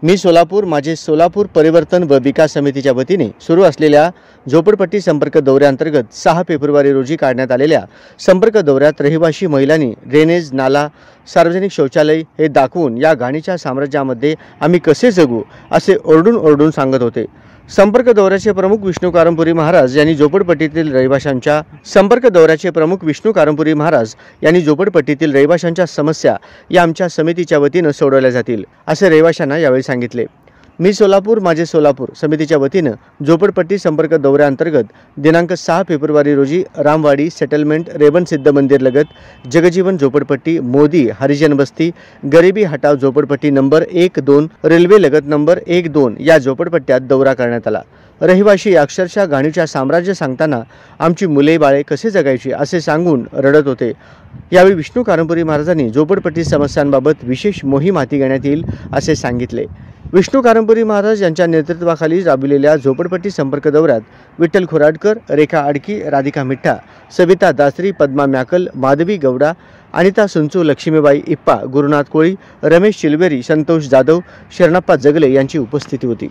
मी सोलापूर माझे सोलापूर परिवर्तन व विकास समितीच्या वतीने सुरू असलेल्या झोपडपट्टी संपर्क दौऱ्याअंतर्गत 6 फेब्रुवारी रोजी काढण्यात आलेल्या संपर्क दौऱ्यात रहिवासी महिलांनी ड्रेनेज, नाला, सार्वजनिक शौचालय हे दाखवून या घाणीच्या साम्राज्यामध्ये आम्ही कसे जगू असे ओरडून सांगत होते। संपर्क दौऱ्याचे प्रमुख विष्णू कारंपुरी महाराज यांनी झोपडपट्टीतील रहिवाशांच्या समस्या या आमच्या समितीच्या वतीने सोडवल्या जातील असे रहिवाशांना यावेळी सांगितले। मी सोलापूर माझे सोलापूर समितीच्या वतीने झोपडपट्टी संपर्क दौऱ्याअंतर्गत दिनांक 6 फेब्रुवारी रोजी रामवाडी सेटलमेंट, रेवण सिद्ध मंदिर लगत, जगजीवन झोपडपट्टी, मोदी हरिजन बस्ती, गरिबी हटाव झोपडपट्टी नंबर 1-2, रेल्वे लगत नंबर 1-2 या झोपडपट्ट्यात दौरा करण्यात आला। रहिवाशी अक्षरशः घाणीच्या साम्राज्य सांगताना आमची मुले बाळे कसे जगायची असे सांगून रडत होते। यावेळी विष्णू कारंपुरी महाराजांनी झोपडपट्टी समस्यांबाबत विशेष मोहीम हाती घेण्यात येईल असे सांगितले। विष्णू कारंपुरी महाराज यांच्या नेतृत्वाखाली राबविलेल्या झोपडपट्टी संपर्क दौऱ्यात विठ्ठल खोराडकर, रेखा आडकी, राधिका मिठ्ठा, सविता दासरी, पद्मा म्याकल, माधवी गौडा, अनिता सुंचू, लक्ष्मीबाई इप्पा, गुरुनाथ कोळी, रमेश चिलवेरी, संतोष जाधव, शरणप्पा जगले यांची उपस्थिती होती।